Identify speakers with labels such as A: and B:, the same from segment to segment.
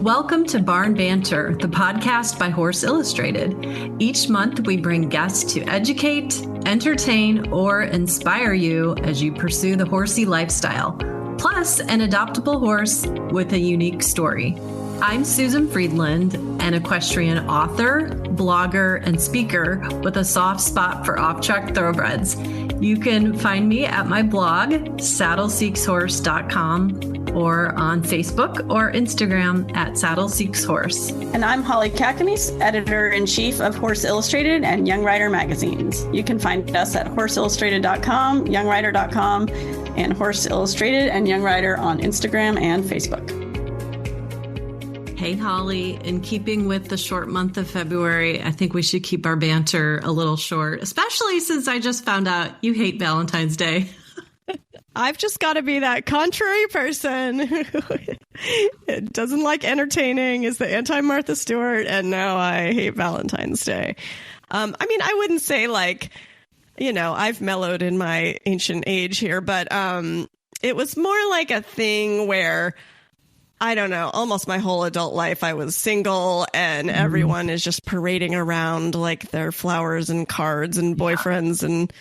A: Welcome to Barn Banter, the podcast by Horse Illustrated. Each month, we bring guests to educate, entertain, or inspire you as you pursue the horsey lifestyle, plus an adoptable horse with a unique story. I'm Susan Friedland, an equestrian author, blogger, and speaker with a soft spot for off-track thoroughbreds. You can find me at my blog, saddleseekshorse.com, or on Facebook or Instagram at saddleseekshorse.
B: And I'm Holly Kakanis, editor-in-chief of Horse Illustrated and Young Rider magazines. You can find us at horseillustrated.com, youngrider.com, and Horse Illustrated and Young Rider on Instagram and Facebook.
A: Hey, Holly, in keeping with the short month of February, I think we should keep our banter a little short, especially since I just found out you hate Valentine's Day.
C: I've just got to be that contrary person who doesn't like entertaining, is the anti-Martha Stewart, and now I hate Valentine's Day. I wouldn't say I've mellowed in my ancient age here, but it was more like a thing where, I don't know, almost my whole adult life I was single and everyone is just parading around like their flowers and cards and boyfriends and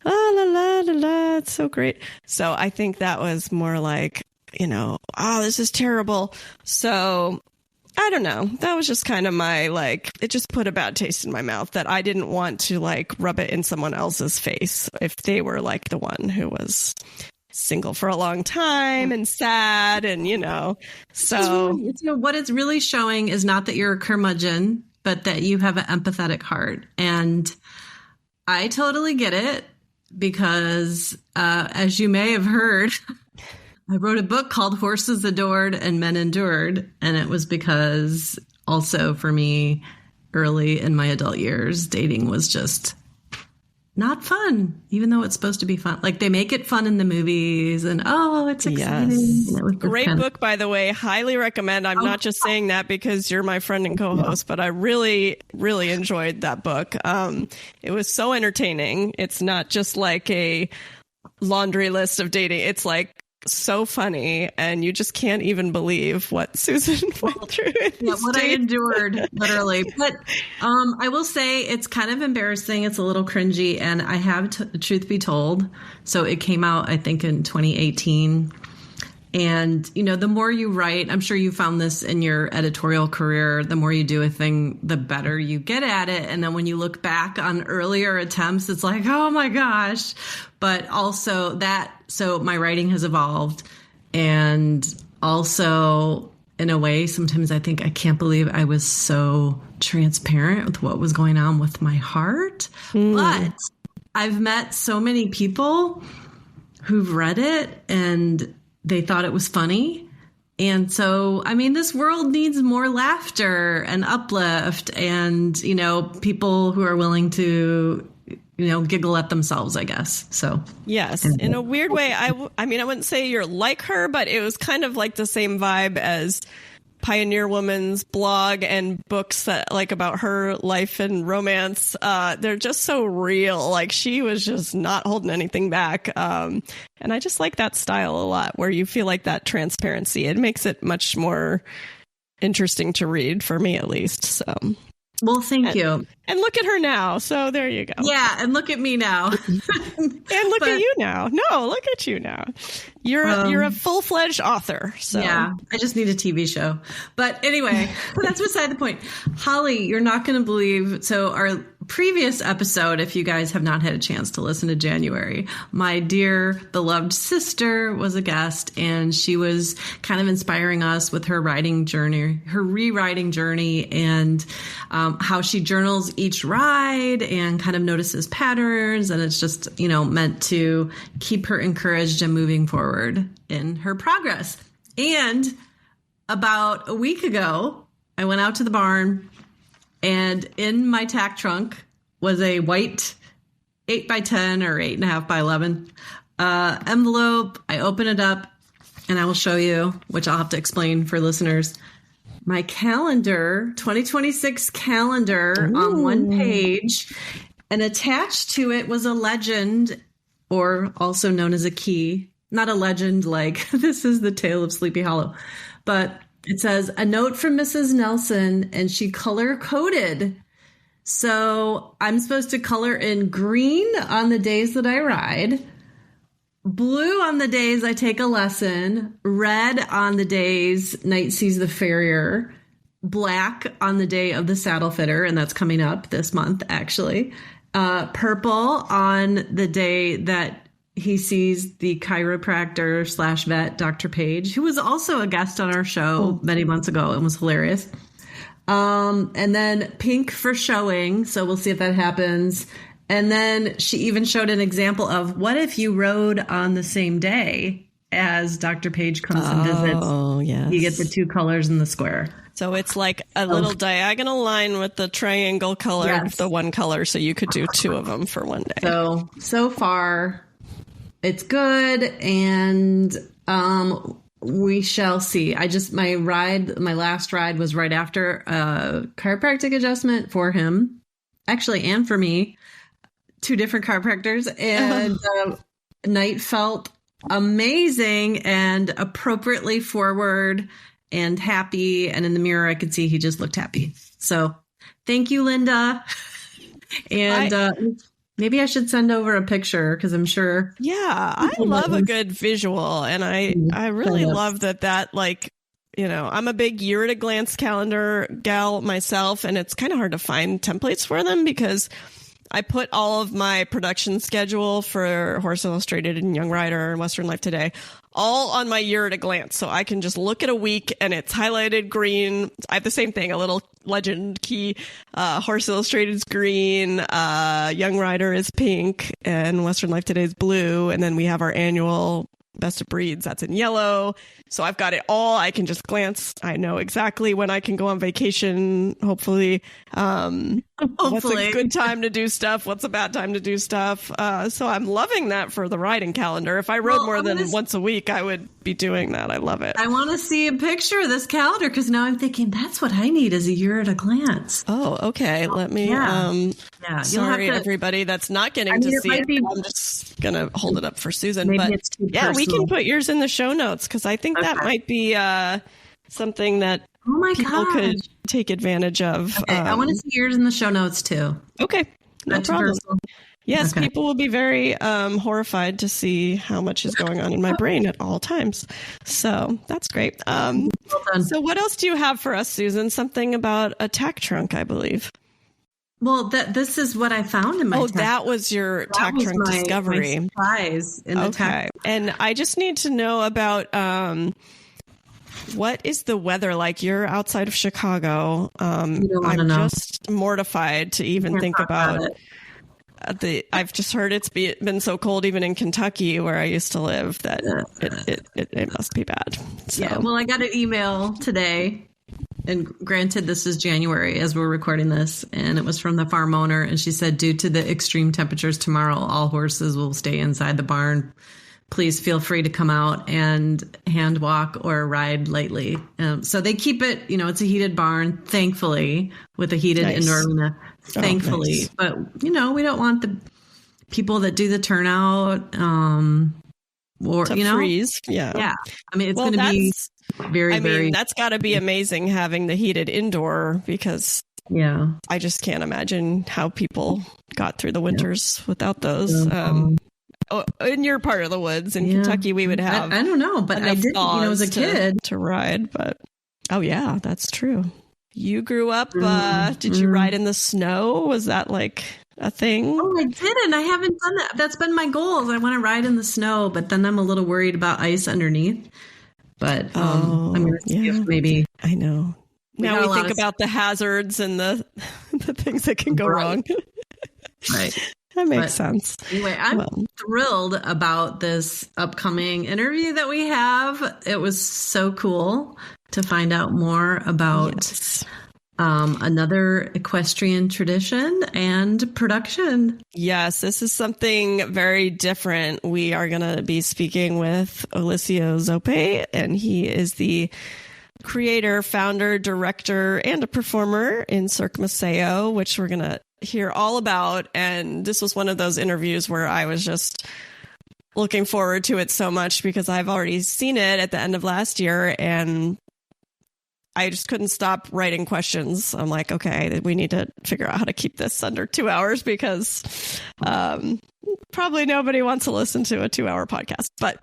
C: la la la la la, it's so great. So I think that was more like, this is terrible. So I don't know. That was just kind of my, it just put a bad taste in my mouth that I didn't want to rub it in someone else's face if they were the one who was single for a long time and sad and, so.
A: What it's really showing is not that you're a curmudgeon, but that you have an empathetic heart. And I totally get it because, as you may have heard, I wrote a book called Horses Adored and Men Endured. And it was because also for me, early in my adult years, dating was just not fun, even though it's supposed to be fun. They make it fun in the movies and, it's exciting.
C: Yes. Great book, by the way. Highly recommend. I'm not just saying that because you're my friend and co-host, but I really, really enjoyed that book. It was so entertaining. It's not just like a laundry list of dating. It's so funny, and you just can't even believe what Susan went through.
A: I endured, literally. But I will say it's kind of embarrassing. It's a little cringy, and I have, truth be told, so it came out, I think, in 2018. And, the more you write, I'm sure you found this in your editorial career, the more you do a thing, the better you get at it. And then when you look back on earlier attempts, it's like, oh my gosh. But also so my writing has evolved. And also, in a way, sometimes I think I can't believe I was so transparent with what was going on with my heart. But I've met so many people who've read it and they thought it was funny. And so, this world needs more laughter and uplift and, people who are willing to, giggle at themselves, I guess. So,
C: yes, in a weird way. I wouldn't say you're like her, but it was kind of like the same vibe as Pioneer Woman's blog and books that about her life and romance. They're just so real. She was just not holding anything back. And I just like that style a lot, where you feel like that transparency. It makes it much more interesting to read, for me at least. So,
A: well, thank you.
C: And look at her now. So there you go.
A: Yeah, and look at me now.
C: And look at you now. No, look at you now. You're a full-fledged author. So.
A: Yeah, I just need a TV show. But anyway, that's beside the point. Holly, you're not going to believe. So our previous episode, if you guys have not had a chance to listen to January, my dear beloved sister was a guest, and she was kind of inspiring us with her rewriting journey, and how she journals each ride and kind of notices patterns. And it's just, meant to keep her encouraged and moving forward in her progress. And about a week ago, I went out to the barn, and in my tack trunk was a white 8x10 or 8.5x11 envelope. I open it up and I will show you, which I'll have to explain for listeners. My calendar, 2026 calendar on one page, and attached to it was a legend, or also known as a key. Not a legend like this is the tale of Sleepy Hollow, but It says, a note from Mrs. Nelson, and she color coded. So I'm supposed to color in green on the days that I ride, blue on the days I take a lesson, red on the days Night sees the farrier, black on the day of the saddle fitter, and that's coming up this month, actually. Purple on the day that he sees the chiropractor / vet, Dr. Page, who was also a guest on our show many months ago and was hilarious. And then pink for showing. So we'll see if that happens. And then she even showed an example of what if you rode on the same day as Dr. Page comes and visits. Oh, yes. You get the two colors in the square.
C: So it's like a little diagonal line with the triangle color, the one color. So you could do two of them for one day.
A: So far, it's good. And we shall see. My last ride was right after a chiropractic adjustment for him, actually, and for me, 2 different chiropractors. And Night felt amazing and appropriately forward and happy. And in the mirror, I could see he just looked happy. So thank you, Linda. And maybe I should send over a picture because I'm sure.
C: Yeah, I love a good visual. And I really love that like, I'm a big year at a glance calendar gal myself. And it's kind of hard to find templates for them because I put all of my production schedule for Horse Illustrated and Young Rider and Western Life Today all on my year at a glance. So I can just look at a week and it's highlighted green. I have the same thing, a little legend key. Horse Illustrated is green. Young Rider is pink and Western Life Today is blue. And then we have our annual Best of Breeds. That's in yellow. So I've got it all. I can just glance. I know exactly when I can go on vacation, hopefully. What's a good time to do stuff? What's a bad time to do stuff? So I'm loving that for the riding calendar. If I rode more than once a week, I would be doing that. I love it.
A: I want to see a picture of this calendar because now I'm thinking that's what I need is a year at a glance.
C: Oh, okay. Let me, sorry, everybody that's not getting to see it. I'm just going to hold it up for Susan.
A: Maybe
C: but
A: it's too
C: yeah, we can put yours in the show notes because I think that might be something that people could take advantage of.
A: Okay, I want to see yours in the show notes too.
C: Okay, no problem. Yes, people will be very horrified to see how much is going on in my brain at all times. So that's great. So what else do you have for us, Susan? Something about a tack trunk, I believe.
A: Well, this is what I found in my tack.
C: That was your tack trunk discovery.
A: My surprise in the tack.
C: And I just need to know about what is the weather like? You're outside of Chicago. I'm just mortified to even think about it. I've just heard it's been so cold even in Kentucky where I used to live that it must be bad. So.
A: Yeah, well, I got an email today, and granted this is January as we're recording this, and it was from the farm owner, and she said due to the extreme temperatures tomorrow, all horses will stay inside the barn. Please feel free to come out and hand walk or ride lightly. So they keep it, it's a heated barn, thankfully, with a heated indoor arena, thankfully. Nice. But, we don't want the people that do the turnout or,
C: freeze. Yeah.
A: Yeah. I mean, it's going to be very,
C: that's got to be amazing having the heated indoor because I just can't imagine how people got through the winters without those. In your part of the woods in Kentucky, we would have.
A: I don't know, but I did, as a kid
C: to ride. But that's true. You grew up. Did you ride in the snow? Was that like a thing?
A: Oh, I didn't. I haven't done that. That's been my goals. I want to ride in the snow, but then I'm a little worried about ice underneath. But I'm going to see if maybe.
C: I know. Now we think about the hazards and the things that can go wrong.
A: Right.
C: That makes sense.
A: Anyway, I'm thrilled about this upcoming interview that we have. It was so cool to find out more about another equestrian tradition and production.
C: Yes, this is something very different. We are going to be speaking with Olissio Zoppe, and he is the creator, founder, director, and a performer in Cirque Museo, which we're going to hear all about. And this was one of those interviews where I was just looking forward to it so much because I've already seen it at the end of last year and I just couldn't stop writing questions. I'm like, okay, we need to figure out how to keep this under 2 hours because probably nobody wants to listen to a 2-hour podcast. But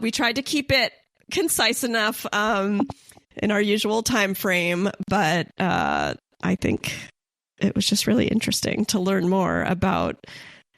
C: we tried to keep it concise enough in our usual time frame. But I think it was just really interesting to learn more about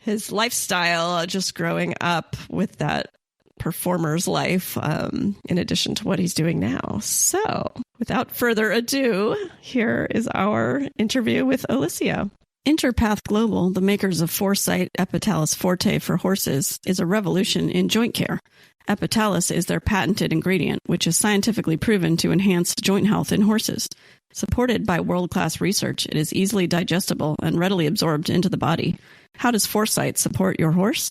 C: his lifestyle, just growing up with that performer's life, in addition to what he's doing now. So without further ado, here is our interview with Olissio. Interpath Global, the makers of Foresight Epiitalis Forte for horses, is a revolution in joint care. Epiitalis is their patented ingredient, which is scientifically proven to enhance joint health in horses. Supported by world-class research, it is easily digestible and readily absorbed into the body. How does Foresight support your horse?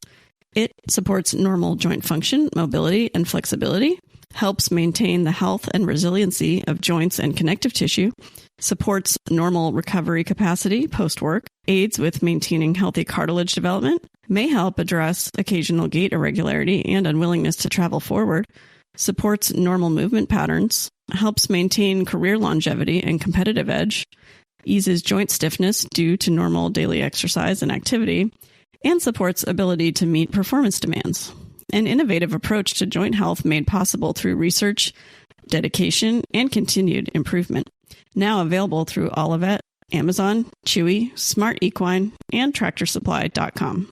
C: It supports normal joint function, mobility, and flexibility, helps maintain the health and resiliency of joints and connective tissue, supports normal recovery capacity post-work, aids with maintaining healthy cartilage development, may help address occasional gait irregularity and unwillingness to travel forward, supports normal movement patterns, helps maintain career longevity and competitive edge, eases joint stiffness due to normal daily exercise and activity, and supports ability to meet performance demands. An innovative approach to joint health made possible through research, dedication, and continued improvement. Now available through Olivet, Amazon, Chewy, Smart Equine, and TractorSupply.com.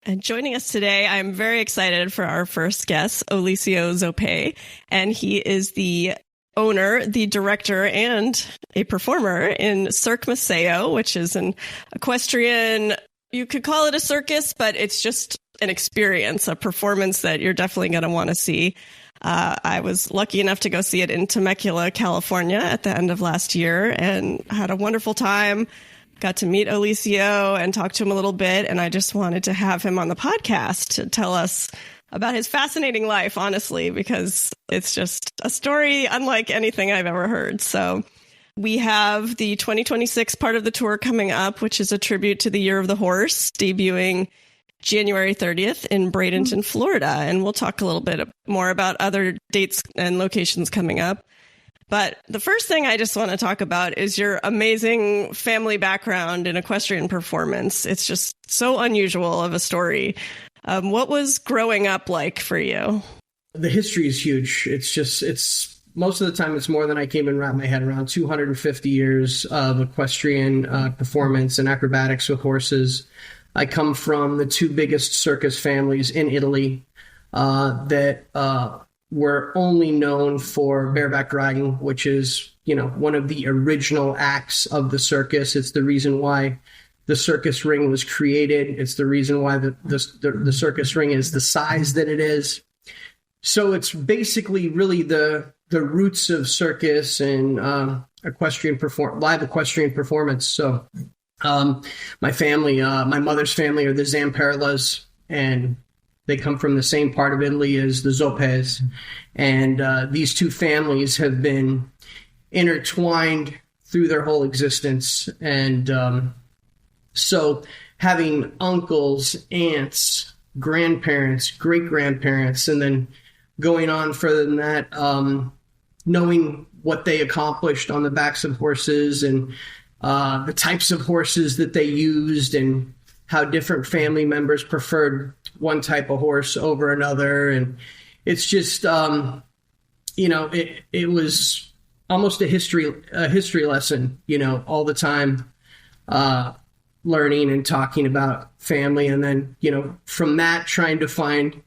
C: And joining us today, I'm very excited for our first guest, Olissio Zoppe, and he is the owner, the director, and a performer in Cirque Museo, which is an equestrian. You could call it a circus, but it's just an experience, a performance that you're definitely going to want to see. I was lucky enough to go see it in Temecula, California at the end of last year and had a wonderful time. Got to meet Olissio and talk to him a little bit. And I just wanted to have him on the podcast to tell us about his fascinating life, honestly, because it's just a story unlike anything I've ever heard. So we have the 2026 part of the tour coming up, which is a tribute to the Year of the Horse, debuting January 30th in Bradenton, Florida. And we'll talk a little bit more about other dates and locations coming up. But the first thing I just want to talk about is your amazing family background in equestrian performance. It's just so unusual of a story. What was growing up like for you?
D: The history is huge. It's most of the time it's more than I can even wrap my head around. 250 years of equestrian performance and acrobatics with horses. I come from the two biggest circus families in Italy that were only known for bareback riding, which is, one of the original acts of the circus. It's the reason why the circus ring was created. It's the reason why the circus ring is the size that it is. So it's basically really the roots of circus and live equestrian performance. So my family, my mother's family are the Zamperillas, and they come from the same part of Italy as the Zoppes. And these two families have been intertwined through their whole existence. And so having uncles, aunts, grandparents, great-grandparents, and then going on further than that, knowing what they accomplished on the backs of horses and the types of horses that they used and how different family members preferred one type of horse over another. And it's just, it was almost a history lesson, all the time, learning and talking about family. And then, from that, trying to find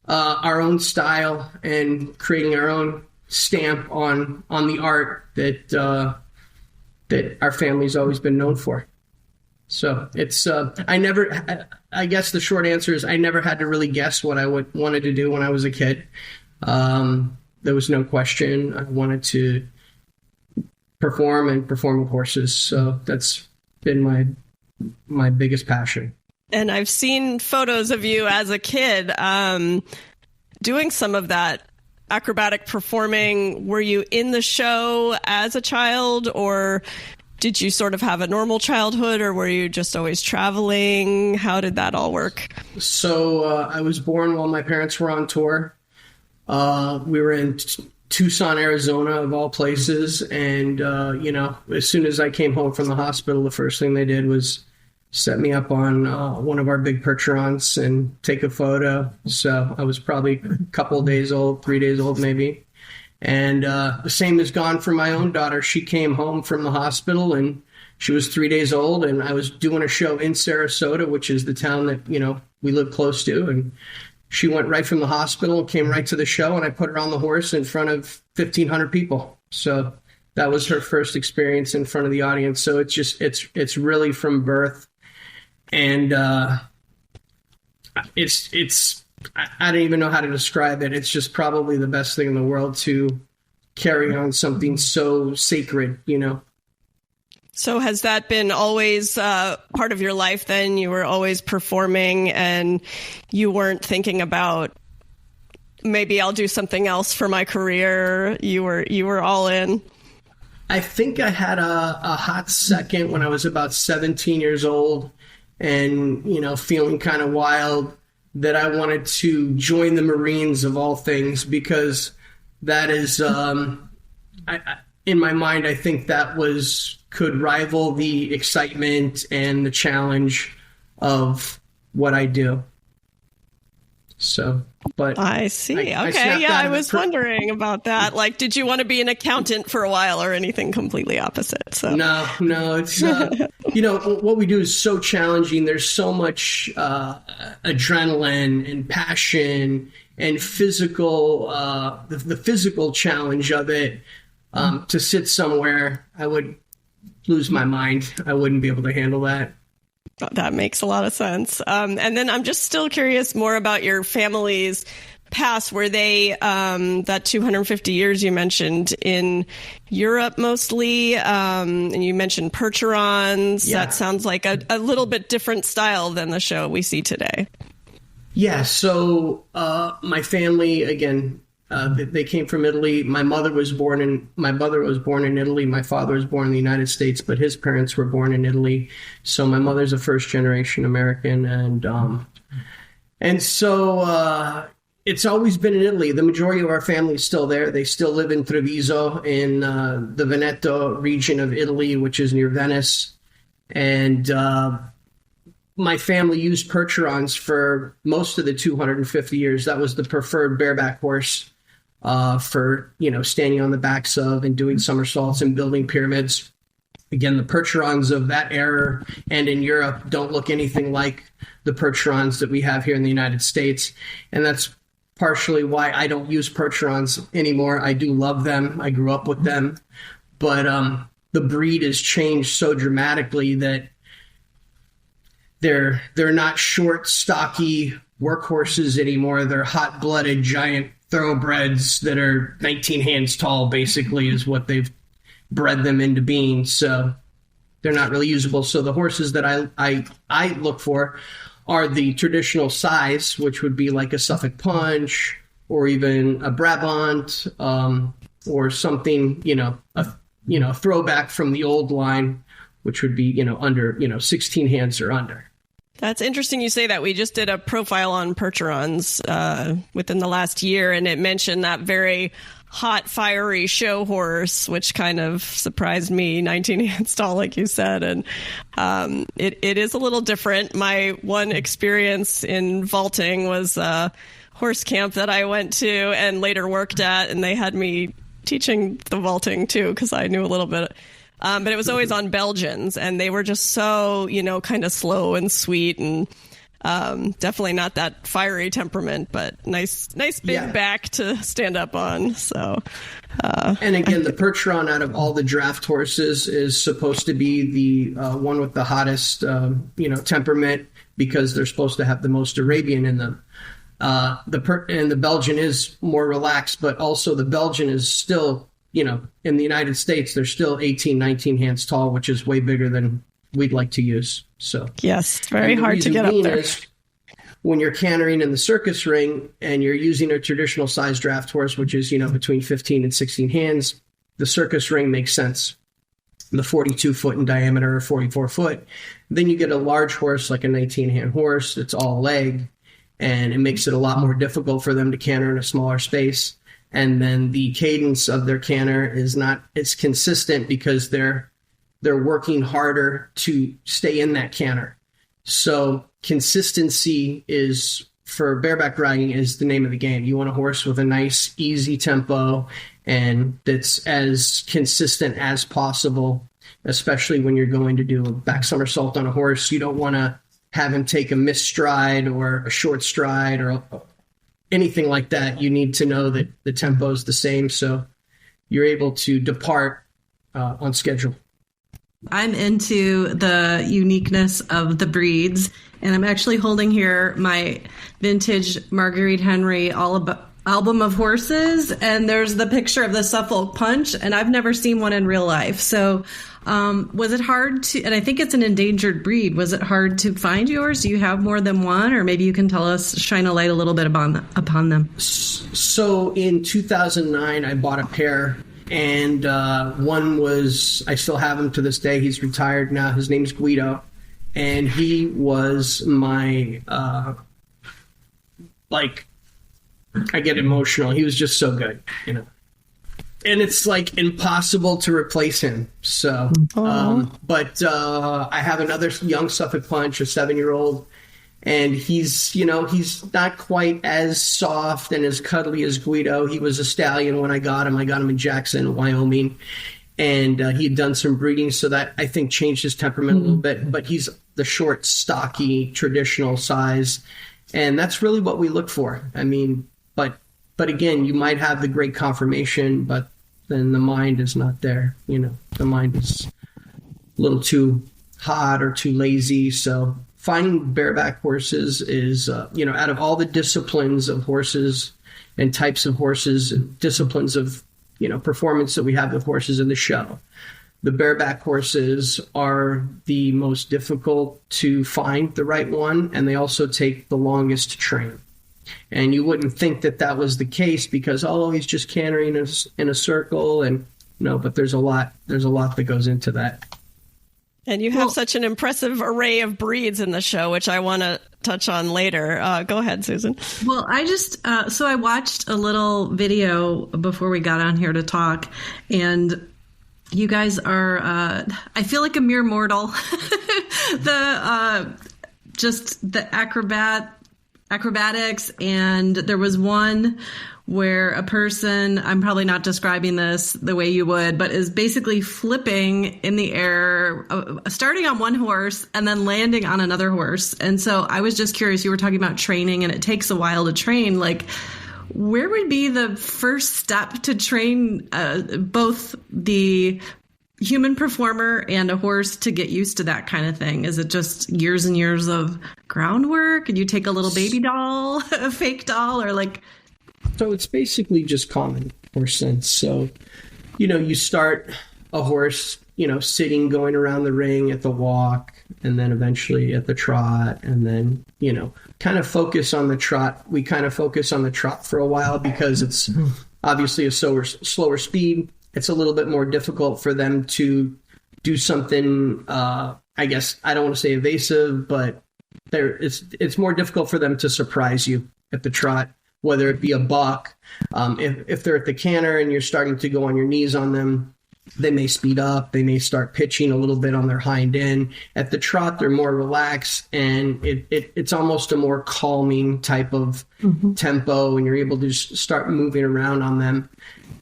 D: our own style and creating our own stamp on the art that our family's always been known for. So it's, I guess the short answer is I never had to really guess what I wanted to do when I was a kid. There was no question. I wanted to perform with horses. So that's been my biggest passion.
C: And I've seen photos of you as a kid doing some of that acrobatic performing. Were you in the show as a child, or did you sort of have a normal childhood, or were you just always traveling? How did that all work? So
D: I was born while my parents were on tour. We were in Tucson, Arizona, of all places. And, as soon as I came home from the hospital, the first thing they did was set me up on one of our big percherons and take a photo. So I was probably a couple of days old, 3 days old maybe. And the same has gone for my own daughter. She came home from the hospital and she was 3 days old, and I was doing a show in Sarasota, which is the town that, we live close to. And she went right from the hospital and came right to the show, and I put her on the horse in front of 1,500 people. So that was her first experience in front of the audience. So it's really from birth. And it's I don't even know how to describe it. It's just probably the best thing in the world to carry on something so sacred,
C: So has that been always part of your life then? You were always performing and you weren't thinking about maybe I'll do something else for my career. You were all in.
D: I think I had a hot second when I was about 17 years old and, feeling kind of wild that I wanted to join the Marines of all things, because that is, in my mind, I think that could rival the excitement and the challenge of what I do. So, but
C: I see. Okay. I was wondering about that. Like, did you want to be an accountant for a while or anything completely opposite? So
D: no, it's, what we do is so challenging. There's so much adrenaline and passion and physical, the physical challenge of it. To sit somewhere, I would lose my mind. I wouldn't be able to handle that.
C: That makes a lot of sense. And then I'm just still curious more about your family's past. Were they, that 250 years you mentioned, in Europe mostly? And you mentioned percherons. Yeah. That sounds like a little bit different style than the show we see today.
D: Yeah. So my family, again, they came from Italy. My brother was born in Italy. My father was born in the United States, but his parents were born in Italy. So my mother's a first generation American. And so it's always been in Italy. The majority of our family is still there. They still live in Treviso in the Veneto region of Italy, which is near Venice. And my family used percherons for most of the 250 years. That was the preferred bareback horse for, standing on the backs of and doing somersaults and building pyramids. Again, the percherons of that era and in Europe don't look anything like the percherons that we have here in the United States. And that's partially why I don't use percherons anymore. I do love them. I grew up with them. But the breed has changed so dramatically that they're not short, stocky workhorses anymore. They're hot-blooded, giant thoroughbreds that are 19 hands tall, basically, is what they've bred them into being. So they're not really usable. So the horses that I look for are the traditional size, which would be like a Suffolk Punch or even a Brabant, or something, a throwback from the old line, which would be, under, 16 hands or under.
C: That's interesting you say that. We just did a profile on percherons within the last year, and it mentioned that very hot, fiery show horse, which kind of surprised me, 19 hands tall, like you said. And it is a little different. My one experience in vaulting was a horse camp that I went to and later worked at, and they had me teaching the vaulting too, because I knew a little bit. But it was always on Belgians, and they were just so, kind of slow and sweet, and definitely not that fiery temperament, but nice big back to stand up on. So,
D: and again, the percheron out of all the draft horses is supposed to be the one with the hottest, temperament, because they're supposed to have the most Arabian in them. The Belgian is more relaxed, but also the Belgian is still, in the United States, they're still 18, 19 hands tall, which is way bigger than we'd like to use. So
C: yes, it's very hard to get up there.
D: Is when you're cantering in the circus ring and you're using a traditional size draft horse, which is, between 15 and 16 hands, the circus ring makes sense. The 42 foot in diameter or 44 foot. Then you get a large horse like a 19 hand horse. It's all leg, and it makes it a lot more difficult for them to canter in a smaller space. And then the cadence of their canter is not as consistent because they're working harder to stay in that canter. So consistency is, for bareback riding, is the name of the game. You want a horse with a nice, easy tempo and that's as consistent as possible, especially when you're going to do a back somersault on a horse. You don't want to have him take a missed stride or a short stride or anything like that. You need to know that the tempo is the same, so you're able to depart on schedule.
A: I'm into the uniqueness of the breeds, and I'm actually holding here my vintage Marguerite Henry album of horses, and there's the picture of the Suffolk Punch, and I've never seen one in real life. So was it hard to, and I think it's an endangered breed, was it hard to find yours? Do you have more than one? Or maybe you can tell us, shine a light a little bit upon them.
D: So in 2009, I bought a pair. And one was, I still have him to this day. He's retired now. His name's Guido. And he was my, I get emotional. He was just so good, you know. And it's like impossible to replace him. So, but I have another young Suffolk Punch, a 7-year-old. And he's not quite as soft and as cuddly as Guido. He was a stallion when I got him. I got him in Jackson, Wyoming. And he had done some breeding, so that, I think, changed his temperament a little bit. But he's the short, stocky, traditional size. And that's really what we look for. I mean, but again, you might have the great conformation, but then the mind is not there. You know, the mind is a little too hot or too lazy. So finding bareback horses is, out of all the disciplines of horses and types of horses, disciplines of, performance that we have with horses in the show, the bareback horses are the most difficult to find the right one, and they also take the longest to train. And you wouldn't think that was the case because, he's just cantering in a circle, and no, but there's a lot that goes into that.
C: And you have such an impressive array of breeds in the show, which I want to touch on later. Go ahead, Susan.
A: Well, I just, so I watched a little video before we got on here to talk, and you guys are, I feel like a mere mortal. The acrobatics, and there was one where a person, I'm probably not describing this the way you would, but is basically flipping in the air, starting on one horse and then landing on another horse. And so I was just curious, you were talking about training and it takes a while to train. Like, where would be the first step to train both the human performer and a horse to get used to that kind of thing? Is it just years and years of groundwork? And you take a little baby doll, a fake doll, or like...
D: So it's basically just common horse sense. So, you start a horse, sitting, going around the ring at the walk, and then eventually at the trot, and then, kind of focus on the trot. We kind of focus on the trot for a while because it's obviously a slower speed. It's a little bit more difficult for them to do something, I guess, I don't want to say evasive, but it's more difficult for them to surprise you at the trot, whether it be a buck. If they're at the canter and you're starting to go on your knees on them, they may speed up. They may start pitching a little bit on their hind end. At the trot, they're more relaxed, and it's almost a more calming type of tempo, and you're able to just start moving around on them.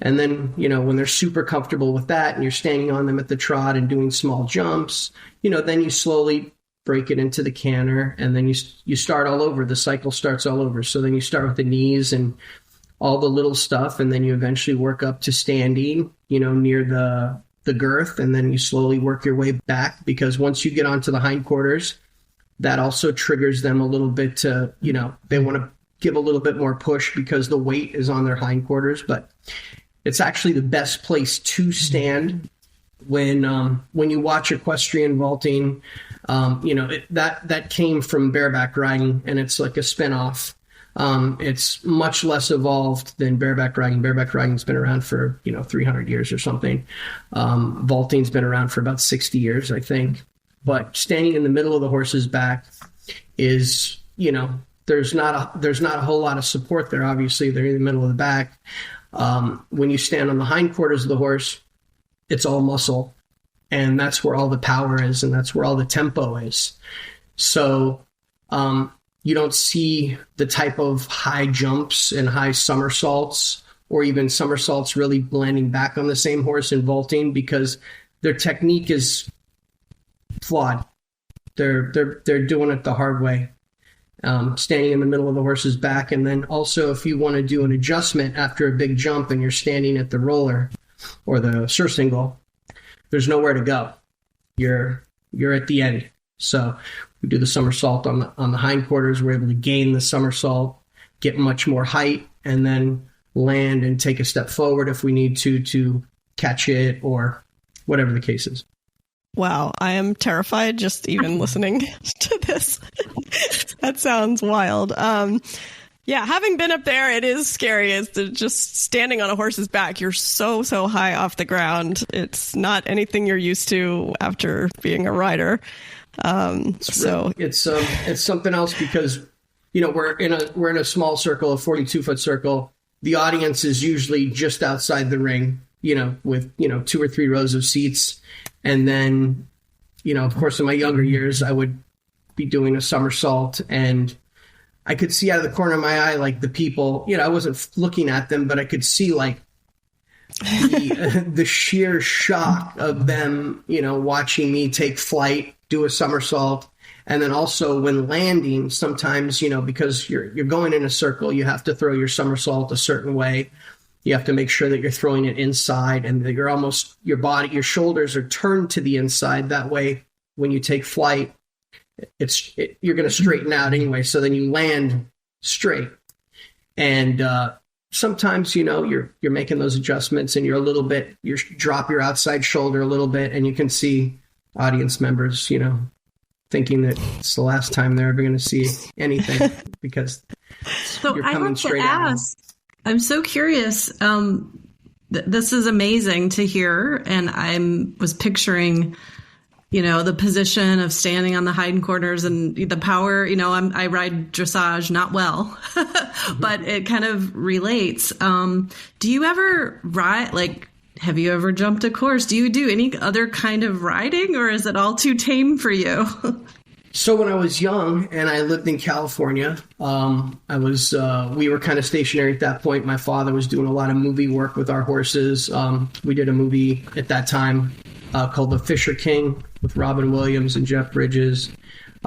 D: And then, when they're super comfortable with that and you're standing on them at the trot and doing small jumps, then you slowly break it into the canter, and then you start all over. The cycle starts all over. So then you start with the knees and all the little stuff, and then you eventually work up to standing, near the girth, and then you slowly work your way back, because once you get onto the hindquarters, that also triggers them a little bit to, they want to give a little bit more push because the weight is on their hindquarters. But it's actually the best place to stand when you watch equestrian vaulting. That came from bareback riding, and it's like a spinoff. It's much less evolved than bareback riding. Bareback riding's been around for 300 years or something. Vaulting's been around for about 60 years, I think. But standing in the middle of the horse's back is, there's not a whole lot of support there. Obviously, they're in the middle of the back. When you stand on the hindquarters of the horse, it's all muscle, and that's where all the power is, and that's where all the tempo is. So you don't see the type of high jumps and high somersaults, or even somersaults really landing back on the same horse and vaulting, because their technique is flawed. They're doing it the hard way, standing in the middle of the horse's back. And then also, if you want to do an adjustment after a big jump and you're standing at the roller or the surcingle, there's nowhere to go. You're at the end. So we do the somersault on the hindquarters. We're able to gain the somersault, get much more height, and then land and take a step forward if we need to catch it or whatever the case is.
C: Wow, I am terrified just even listening to this. That sounds wild. Yeah, having been up there, it is scary. It's just standing on a horse's back. You're so high off the ground. It's not anything you're used to after being a rider. So it's something else, because we're in a small circle, a 42-foot circle. The audience is usually just outside the ring, with 2 or 3 rows of seats. And then, of course, in my younger years, I would be doing a somersault, and I could see out of the corner of my eye, like, the people, I wasn't looking at them, but I could see, like, the sheer shock of them, watching me take flight, do a somersault. And then also when landing, sometimes, because you're going in a circle, you have to throw your somersault a certain way. You have to make sure that you're throwing it inside, and that your shoulders are turned to the inside. That way, when you take flight, you're going to straighten out anyway. So then you land straight. And sometimes, you're making those adjustments, and you drop your outside shoulder a little bit, and you can see audience members, thinking that it's the last time they're ever going to see anything, because you're coming straight out.
A: I'm so curious. This is amazing to hear. And I was picturing, the position of standing on the hindquarters and the power. I ride dressage, not well, but it kind of relates. Do you ever ride, have you ever jumped a course? Do you do any other kind of riding, or is it all too tame for you?
D: So when I was young and I lived in California, we were kind of stationary at that point. My father was doing a lot of movie work with our horses. We did a movie at that time called The Fisher King with Robin Williams and Jeff Bridges.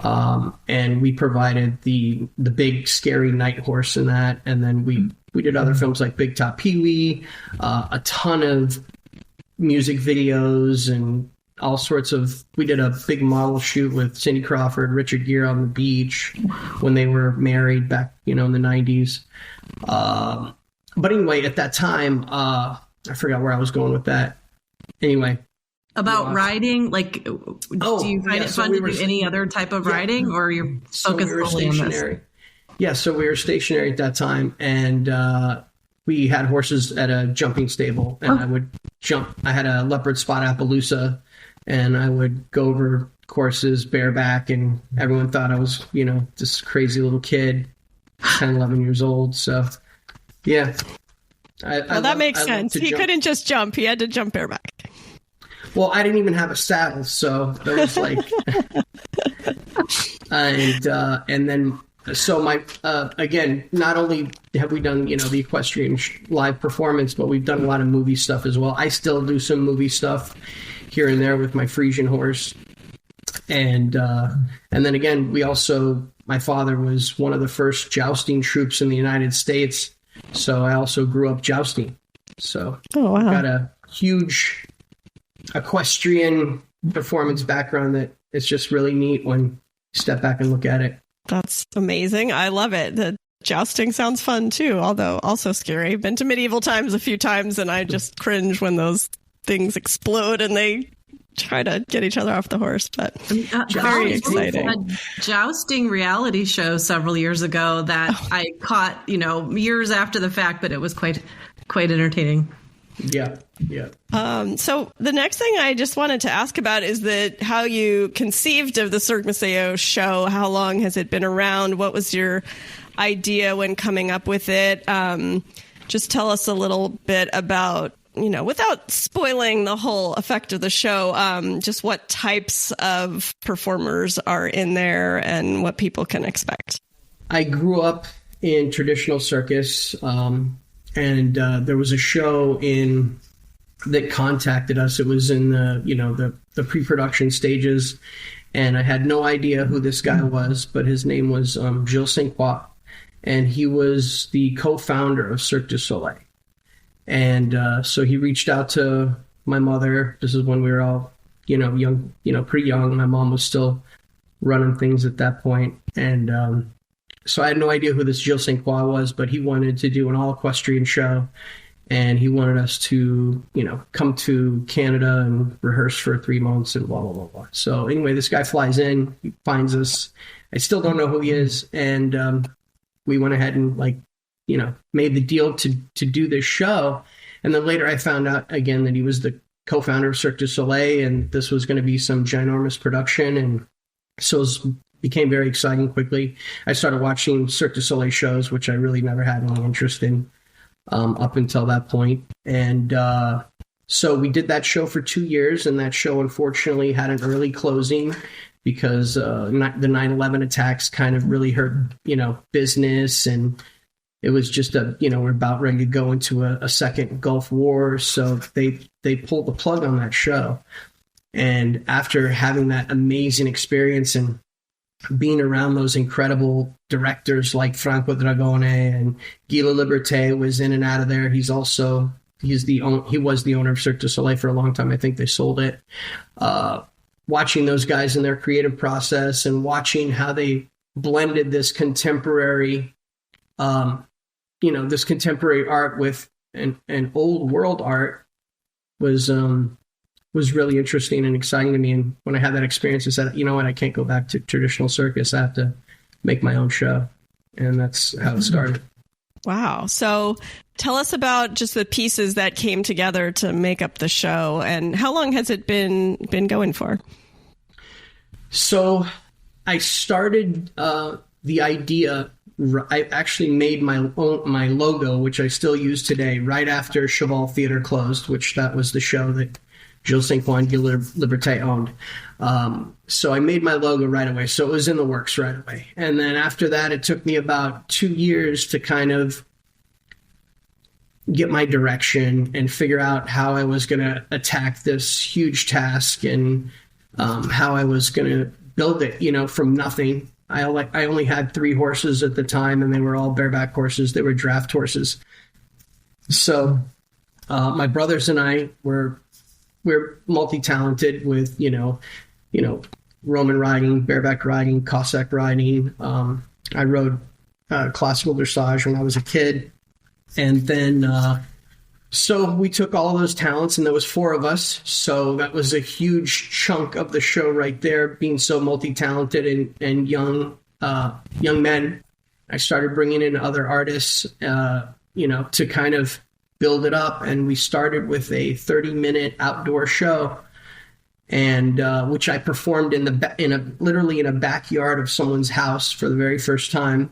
D: And we provided the big scary night horse in that. And then we did other films like Big Top Pee-wee, a ton of music videos, and all sorts of. We did a big model shoot with Cindy Crawford, Richard Gere on the beach when they were married back, in the 90s. But anyway, at that time, I forgot where I was going with that. Anyway.
A: About riding, do you find it fun to do any other type of riding, or you're focused solely on this?
D: Yeah, so we were stationary at that time, and we had horses at a jumping stable, and I would jump. I had a leopard spot Appaloosa, and I would go over courses bareback, and everyone thought I was, this crazy little kid, 10, 11 years old. So, yeah.
C: That makes sense. He couldn't just jump. He had to jump bareback.
D: Well, I didn't even have a saddle, so there was and then, so my, again, not only have we done, the equestrian live performance, but we've done a lot of movie stuff as well. I still do some movie stuff here and there with my Frisian horse. And then again, my father was one of the first jousting troops in the United States. So I also grew up jousting. So I've got a huge equestrian performance background that it's just really neat when you step back and look at it.
C: That's amazing. I love it. The jousting sounds fun too, although also scary. Been to medieval times a few times, and I just cringe when those things explode and they try to get each other off the horse, but very exciting.
A: A jousting reality show several years ago that I caught, years after the fact, but it was quite entertaining.
D: Yeah.
C: So the next thing I just wanted to ask about is how you conceived of the Cirque Museo show. How long has it been around? What was your idea when coming up with it? just tell us a little bit about, without spoiling the whole effect of the show, just what types of performers are in there and what people can expect.
D: I grew up in traditional circus, and there was a show that contacted us. It was in the pre-production stages, and I had no idea who this guy was, but his name was Gilles St. Croix, and he was the co-founder of Cirque du Soleil. And so he reached out to my mother. This is when we were all, young, pretty young. My mom was still running things at that point. And so I had no idea who this Gilles St. Croix was, but he wanted to do an all-equestrian show. And he wanted us to, come to Canada and rehearse for 3 months and blah, blah, blah, blah. So anyway, this guy flies in, he finds us. I still don't know who he is. And we went ahead and made the deal to do this show. And then later I found out again that he was the co-founder of Cirque du Soleil, and this was going to be some ginormous production. And so it became very exciting quickly. I started watching Cirque du Soleil shows, which I really never had any interest in up until that point. And so we did that show for 2 years, and that show unfortunately had an early closing because the 9/11 attacks kind of really hurt, business, and it was just we're about ready to go into a second Gulf War. So they pulled the plug on that show. And after having that amazing experience and being around those incredible directors like Franco Dragone and Guy Liberté was in and out of there. He was the owner of Cirque du Soleil for a long time. I think they sold it. Watching those guys in their creative process and watching how they blended this contemporary, this contemporary art with an old world art was really interesting and exciting to me. And when I had that experience, I said, you know what, I can't go back to traditional circus. I have to make my own show. And that's how it started.
C: Wow. So tell us about just the pieces that came together to make up the show, and how long has it been going for?
D: So I started the idea. I actually made my logo, which I still use today, right after Cheval Theater closed, which that was the show that Gilles St. Croix and Guy Liberté owned. So I made my logo right away. So it was in the works right away. And then after that, it took me about 2 years to kind of get my direction and figure out how I was going to attack this huge task and how I was going to build it, from nothing. I only had 3 horses at the time, and they were all bareback horses. They were draft horses. So my brothers and I we're multi-talented with, Roman riding, bareback riding, Cossack riding. I rode classical dressage when I was a kid. And then, so we took all of those talents, and there was 4 of us. So that was a huge chunk of the show right there, being so multi-talented and young men. I started bringing in other artists, to kind of build it up. And we started with a 30-minute outdoor show, and which I performed literally in a backyard of someone's house for the very first time.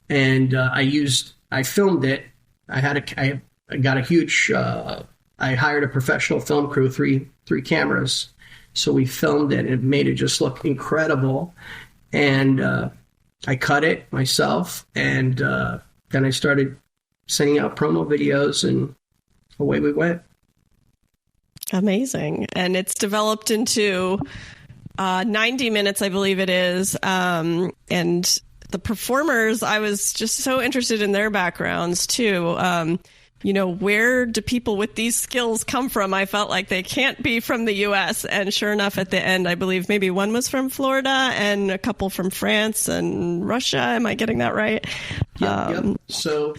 D: And I filmed it. I got a huge, I hired a professional film crew, three cameras. So we filmed it, and it made it just look incredible. And I cut it myself, and then I started sending out promo videos, and away we went.
C: Amazing. And it's developed into 90 minutes, I believe it is. And the performers, I was just so interested in their backgrounds too. Where do people with these skills come from? I felt like they can't be from the U.S. And sure enough, at the end, I believe maybe one was from Florida and a couple from France and Russia. Am I getting that right?
D: Yep. So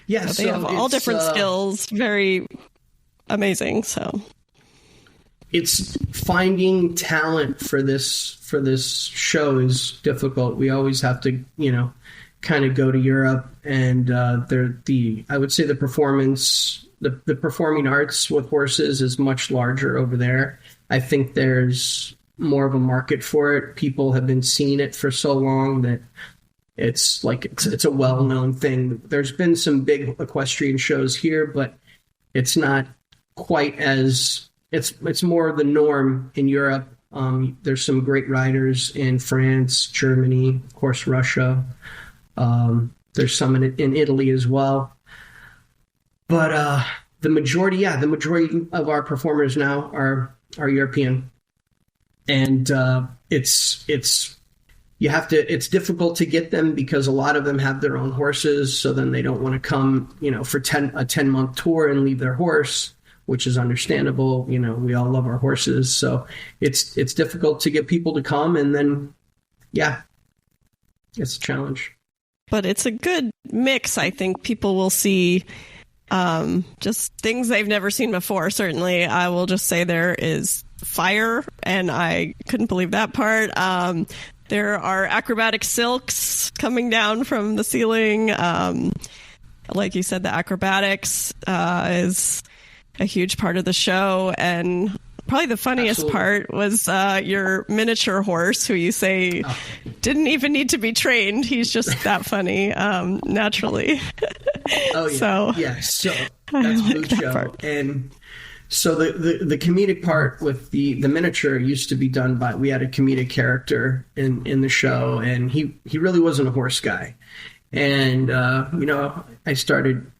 C: they have all different skills. Very amazing. So
D: it's finding talent for this show is difficult. We always have to, kind of go to Europe, and I would say the performing arts with horses is much larger over there. I think there's more of a market for it. People have been seeing it for so long that It's like it's a well-known thing. There's been some big equestrian shows here, but it's not quite as it's more the norm in Europe. There's some great riders in France, Germany, of course, Russia. There's some in Italy as well. But the majority of our performers now are European, and it's it's difficult to get them because a lot of them have their own horses, so then they don't want to come, for a 10-month tour and leave their horse, which is understandable. We all love our horses, so it's difficult to get people to come, and then it's a challenge.
C: But it's a good mix. I think people will see just things they've never seen before. Certainly, I will just say there is fire, and I couldn't believe that part. There are acrobatic silks coming down from the ceiling. Like you said, the acrobatics is a huge part of the show. And probably the funniest part was your miniature horse, who you say didn't even need to be trained. He's just that funny naturally.
D: Oh, yeah. So that's Lucho. And so the comedic part with the miniature used to be done by, we had a comedic character in the show, and he really wasn't a horse guy. And, I started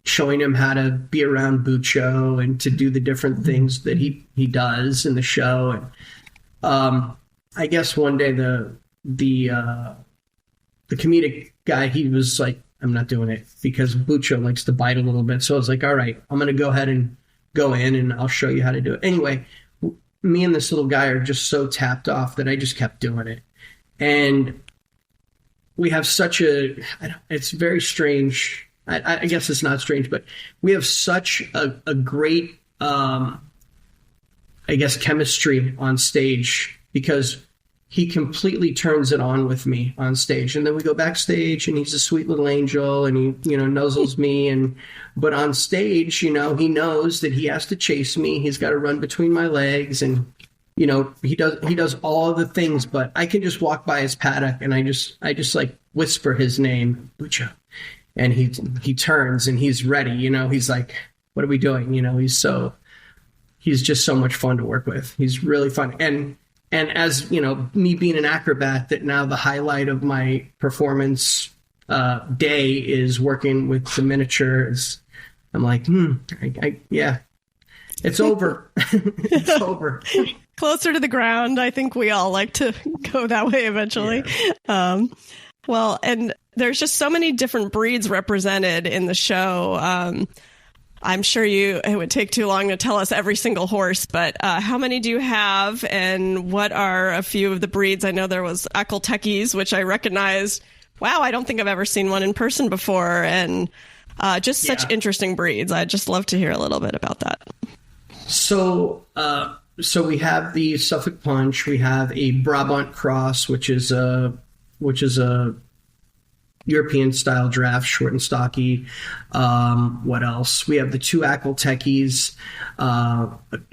D: showing him how to be around Buccio and to do the different things that he does in the show. And I guess one day the comedic guy, he was like, I'm not doing it, because Buccio likes to bite a little bit. So I was like, all right, I'm going to go ahead and go in and I'll show you how to do it. Anyway, me and this little guy are just so tapped off that I just kept doing it. And we have it's very strange. I guess it's not strange, but we have such a great, chemistry on stage, because he completely turns it on with me on stage. And then we go backstage and he's a sweet little angel, and he, nuzzles me. But on stage, he knows that he has to chase me. He's got to run between my legs, and, he does all of the things, but I can just walk by his paddock and I just like whisper his name, Buccio. And he turns and he's ready, he's like, what are we doing? He's just so much fun to work with. He's really fun. And as, me being an acrobat, that now the highlight of my performance day is working with the miniatures. I'm like, it's over. It's over.
C: Closer to the ground. I think we all like to go that way eventually. Yeah. Well, and there's just so many different breeds represented in the show. I'm sure it would take too long to tell us every single horse, but how many do you have, and what are a few of the breeds? I know there was Ep40-Growing, which I recognized. Wow, I don't think I've ever seen one in person before, and just such interesting breeds. I'd just love to hear a little bit about that.
D: So we have the Suffolk Punch. We have a Brabant Cross, which is a European style draft, short and stocky. What else? We have the two Ep40-Growings,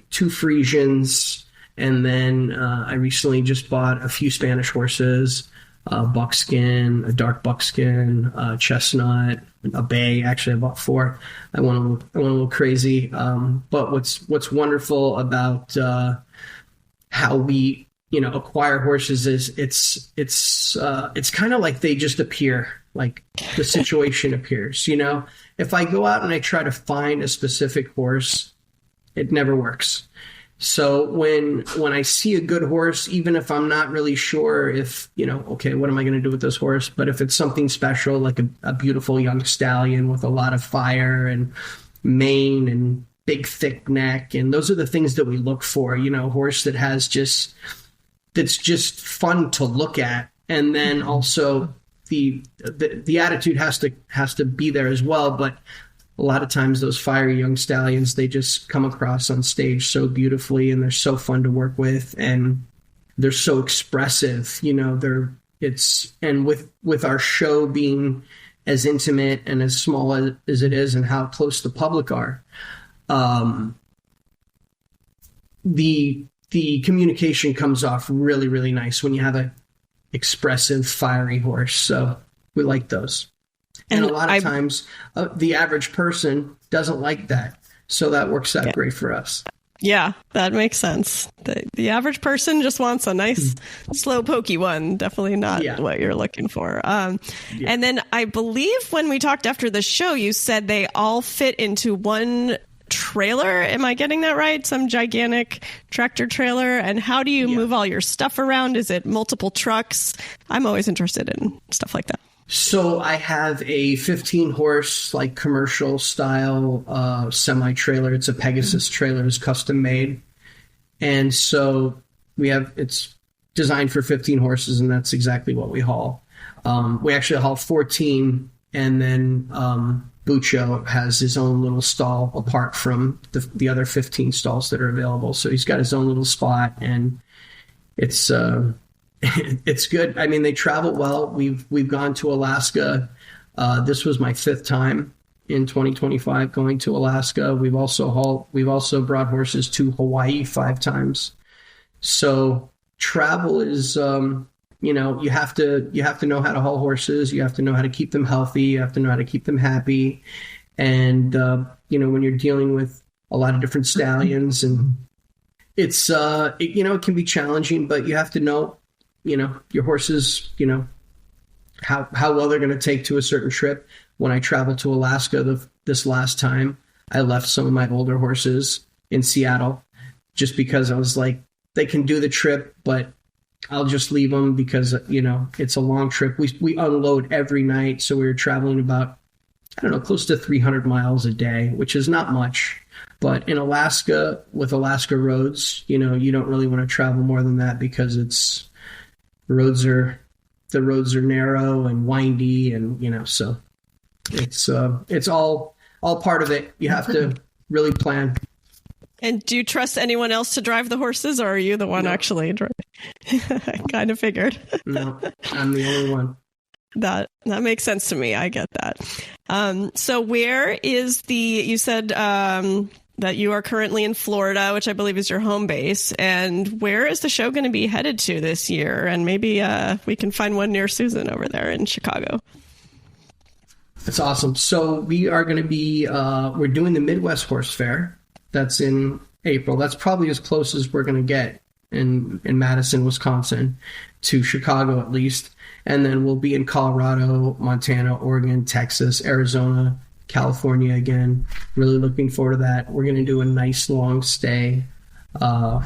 D: two Frisians, and then I recently just bought a few Spanish horses, buckskin, a dark buckskin, chestnut, a bay. Actually, I bought 4. I went a little crazy. But what's wonderful about how we acquire horses is it's kind of like they just appear, like the situation appears. If I go out and I try to find a specific horse, it never works. So when I see a good horse, even if I'm not really sure if, okay, what am I going to do with this horse? But if it's something special, like a beautiful young stallion with a lot of fire and mane and big thick neck, and those are the things that we look for, a horse that has that's just fun to look at. And then also the attitude has to be there as well. But a lot of times those fiery young stallions, they just come across on stage so beautifully, and they're so fun to work with, and they're so expressive. And with our show being as intimate and as small as it is, and how close the public are, the communication comes off really, really nice when you have expressive, fiery horse. So we like those. And a lot of times the average person doesn't like that. So that works out great for us.
C: Yeah, that makes sense. The average person just wants a nice, slow, pokey one. Definitely not what you're looking for. And then I believe when we talked after the show, you said they all fit into one trailer. Am I getting that right? Some gigantic tractor trailer. And how do you move all your stuff around? Is it multiple trucks? I'm always interested in stuff like that.
D: So I have a 15-horse, like commercial style semi-trailer. It's a Pegasus trailer. It's custom made. And so it's designed for 15 horses, and that's exactly what we haul. We actually haul 14, and then Buccio has his own little stall apart from the other 15 stalls that are available. So he's got his own little spot, and it's it's good. I mean, they travel well. We've gone to Alaska. This was my 5th time in 2025 going to Alaska. We've also brought horses to Hawaii 5 times. So travel is, you have to know how to haul horses. You have to know how to keep them healthy. You have to know how to keep them happy. And, when you're dealing with a lot of different stallions, and it's, it can be challenging, but you have to know, your horses, how well they're going to take to a certain trip. When I traveled to Alaska this last time, I left some of my older horses in Seattle just because I was like, they can do the trip, but I'll just leave them because, it's a long trip. We unload every night. So we were traveling about, close to 300 miles a day, which is not much. But in Alaska, with Alaska roads, you don't really want to travel more than that because the roads are narrow and windy, and so it's all part of it. You have to really plan.
C: And do you trust anyone else to drive the horses, or are you the one actually driving? I kind of figured.
D: No, I'm the only one.
C: That makes sense to me. I get that. So where is you said that you are currently in Florida, which I believe is your home base. And where is the show going to be headed to this year? And maybe we can find one near Susan over there in Chicago.
D: That's awesome. So we are going to be, we're doing the Midwest Horse Fair. That's in April. That's probably as close as we're going to get in Madison, Wisconsin, to Chicago at least. And then we'll be in Colorado, Montana, Oregon, Texas, Arizona, California again. Really looking forward to that. We're going to do a nice long stay in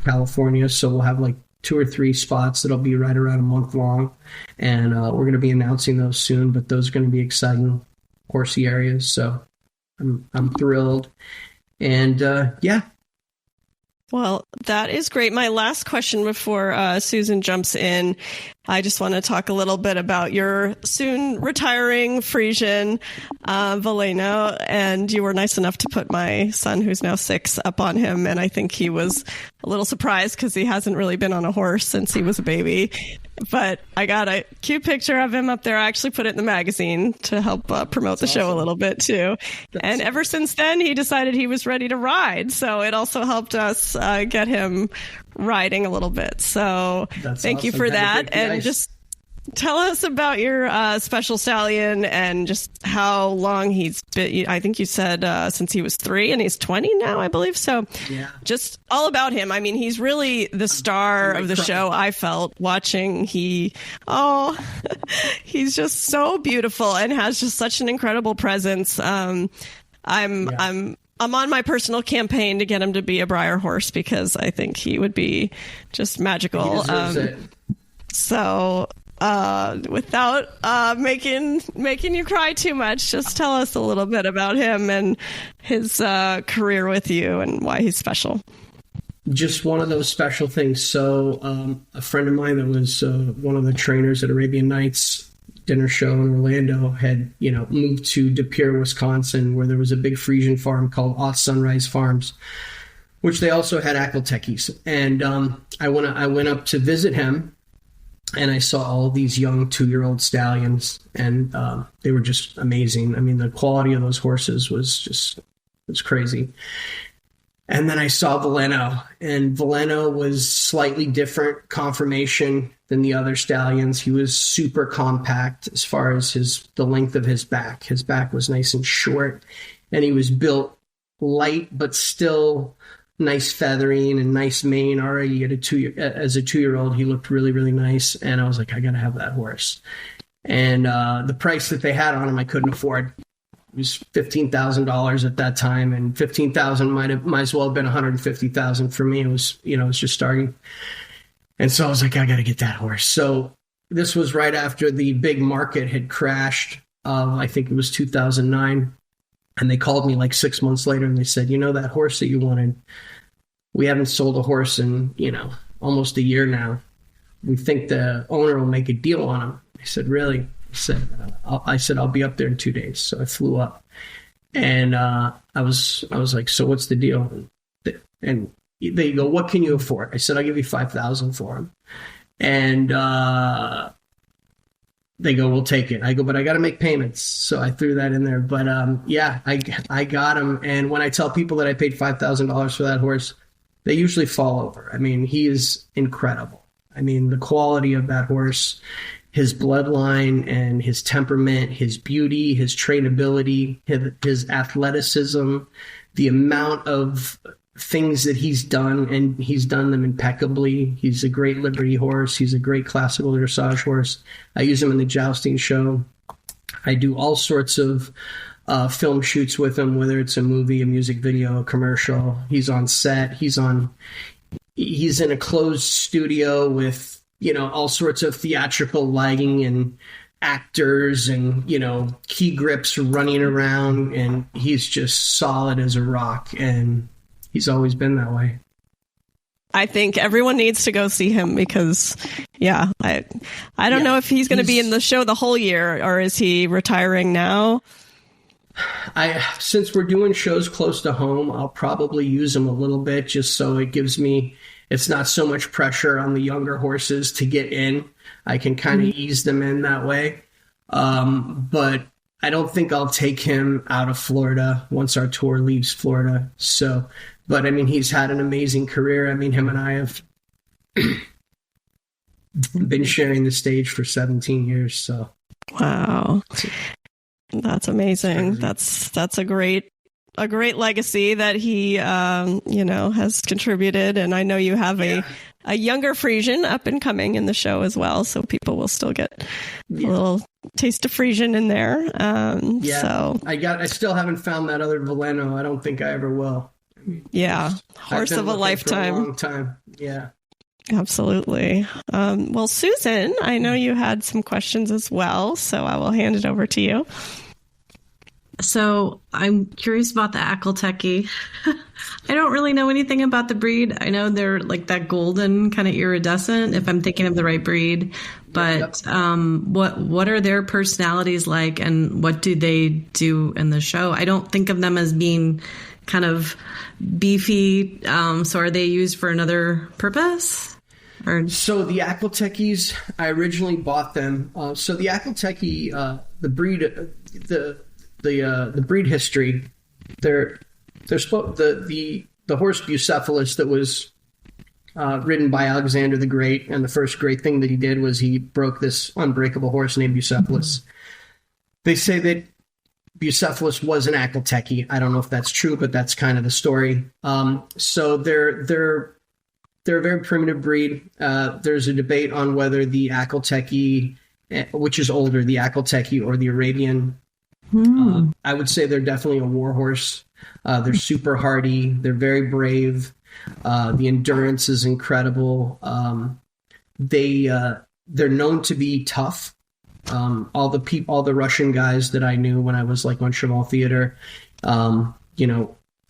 D: California. So we'll have like 2 or 3 spots that'll be right around a month long. And we're going to be announcing those soon, but those are going to be exciting horsey areas. So I'm thrilled. And yeah.
C: Well, that is great. My last question before Susan jumps in, I just want to talk a little bit about your soon retiring Frisian, Veleno. And you were nice enough to put my son, who's now 6, up on him. And I think he was a little surprised because he hasn't really been on a horse since he was a baby. But I got a cute picture of him up there. I actually put it in the magazine to help promote the show a little bit, too. And ever since then, he decided he was ready to ride. So it also helped us get him riding a little bit. So thank you for that. And just tell us about your special stallion and just how long he's been. I think you said since he was 3 and he's 20 now, I believe. So just all about him. I mean, he's really the star of the show. I felt watching he's just so beautiful and has just such an incredible presence. I'm on my personal campaign to get him to be a Breyer horse because I think he would be just magical.
D: He deserves it.
C: So without making you cry too much, just tell us a little bit about him and his career with you and why he's special.
D: Just one of those special things. So a friend of mine that was one of the trainers at Arabian Nights dinner show in Orlando had, moved to De Pere, Wisconsin, where there was a big Frisian farm called Off Sunrise Farms, which they also had Aquatechies. And I went up to visit him, and I saw all these young 2-year-old stallions, and they were just amazing. I mean, the quality of those horses was crazy. And then I saw Veleno, and Veleno was slightly different conformation than the other stallions. He was super compact as far as the length of his back. His back was nice and short, and he was built light, but still nice feathering and nice mane. Already as a 2-year-old, he looked really, really nice. And I was like, I got to have that horse. And the price that they had on him, I couldn't afford. It was $15,000 at that time, and $15,000 might as well have been $150,000 for me. It was, it was just starting. And so I was like, I got to get that horse. So this was right after the big market had crashed. I think it was 2009. And they called me like 6 months later and they said, that horse that you wanted, we haven't sold a horse in, almost a year now. We think the owner will make a deal on him. I said, really? I said, I'll be up there in 2 days. So I flew up, and I was like, so what's the deal? And they go, what can you afford? I said, I'll give you $5,000 for him. And they go, we'll take it. I go, but I got to make payments. So I threw that in there. But I got him. And when I tell people that I paid $5,000 for that horse, they usually fall over. I mean, he is incredible. I mean, the quality of that horse, his bloodline and his temperament, his beauty, his trainability, his athleticism, the amount of things that he's done, and he's done them impeccably. He's a great Liberty horse. He's a great classical dressage horse. I use him in the jousting show. I do all sorts of film shoots with him, whether it's a movie, a music video, a commercial. He's on set. He's in a closed studio with all sorts of theatrical lighting and actors and, key grips running around, and he's just solid as a rock, and he's always been that way. I
C: think everyone needs to go see him because, I don't know if he's going to be in the show the whole year, or is he retiring now?
D: Since we're doing shows close to home, I'll probably use him a little bit just so it's not so much pressure on the younger horses to get in. I can kind of ease them in that way. But I don't think I'll take him out of Florida once our tour leaves Florida. So, but I mean, he's had an amazing career. I mean, him and I have been sharing the stage for 17 years. So,
C: wow, that's amazing. That's a great legacy that he, has contributed. And I know you have a younger Frisian up and coming in the show as well. So people will still get a little taste of Frisian in there. So
D: I still haven't found that other Veleno. I don't think I ever will.
C: Horse of a lifetime.
D: For a long time. Yeah.
C: Absolutely. Well, Susan, I know you had some questions as well, so I will hand it over to you.
A: So I'm curious about the Akelteki. I don't really know anything about the breed. I know they're like that golden kind of iridescent, if I'm thinking of the right breed. But what are their personalities like, and what do they do in the show? I don't think of them as being kind of beefy. So are they used for another purpose?
D: So the Akeltekis, I originally bought them. So the Akelteki, the breed, the breed history, the horse Bucephalus that was ridden by Alexander the Great, and the first great thing that he did was he broke this unbreakable horse named Bucephalus. They say that Bucephalus was an Akelteki. I don't know if that's true, but that's kind of the story. So they're a very primitive breed. There's a debate on whether the Akelteki, which is older, the Akelteki or the Arabian. I would say they're definitely a war horse. They're super hardy. They're very brave. The endurance is incredible. They're known to be tough. All the Russian guys that I knew when I was like on Cheval Theater, I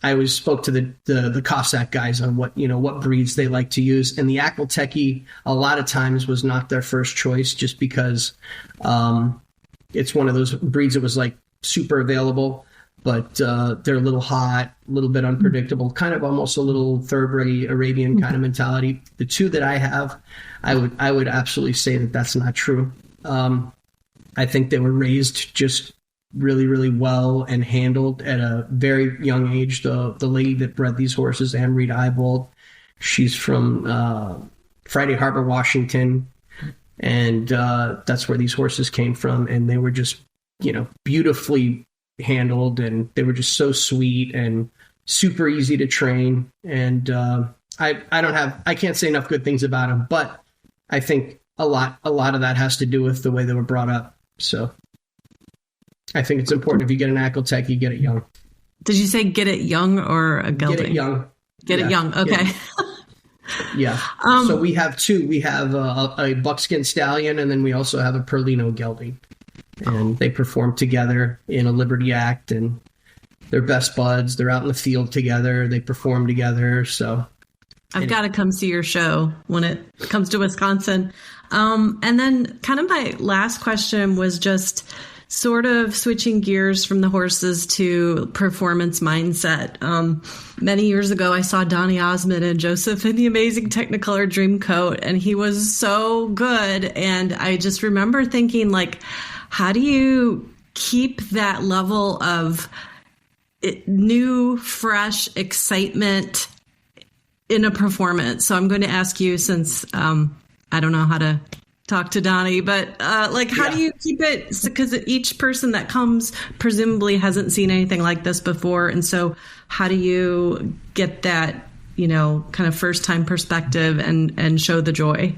D: always spoke to the Cossack guys on what breeds they like to use. And the Akelteki a lot of times was not their first choice, just because it's one of those breeds that was like super available, but they're a little hot, a little bit unpredictable, kind of almost a little thoroughbred Arabian kind of mentality. The two that I have, I would absolutely say that that's not true. I think they were raised just really, really well and handled at a very young age. The lady that bred these horses, Anne-Rita Eybold, she's from Friday Harbor, Washington. And that's where these horses came from. And they were just, beautifully handled, and they were just so sweet and super easy to train. And I can't say enough good things about them, but I think a lot of that has to do with the way they were brought up. So I think it's important, if you get an ACLTech, you get it young.
A: Did you say get it young or a gelding?
D: Get it young.
A: Get it young. Okay.
D: Yeah. So we have two. We have a buckskin stallion, and then we also have a Perlino gelding. And they perform together in a Liberty Act, and they're best buds. They're out in the field together. They perform together. So
A: I've got to come see your show when it comes to Wisconsin. And then kind of my last question was just sort of switching gears from the horses to performance mindset. Many years ago, I saw Donny Osmond and Joseph in the amazing Technicolor Dreamcoat, and he was so good. And I just remember thinking, like, how do you keep that level of new, fresh excitement in a performance? So I'm going to ask you, since I don't know how to talk to Donnie, but how do you keep it? Because each person that comes presumably hasn't seen anything like this before. And so how do you get that, kind of first time perspective and show the joy?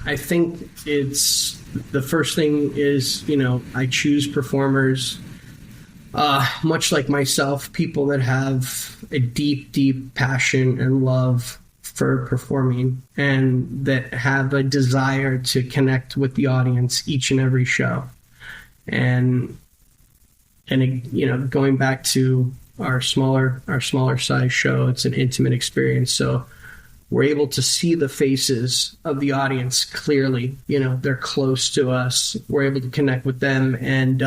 D: I think it's the first thing is, I choose performers, much like myself, people that have a deep, deep passion and love for performing, and that have a desire to connect with the audience each and every show. And going back to our smaller size show, it's an intimate experience. So we're able to see the faces of the audience clearly. They're close to us. We're able to connect with them. And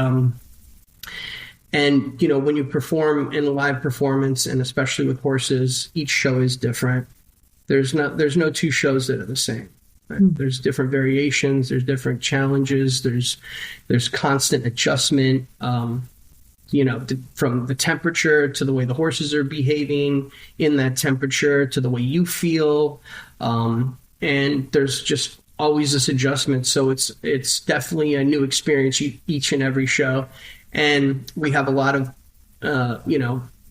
D: when you perform in a live performance, and especially with horses, each show is different. There's no two shows that are the same. Right? There's different variations. There's different challenges. There's constant adjustment. From the temperature to the way the horses are behaving in that temperature to the way you feel, and there's just always this adjustment. So it's definitely a new experience each and every show, and we have a lot of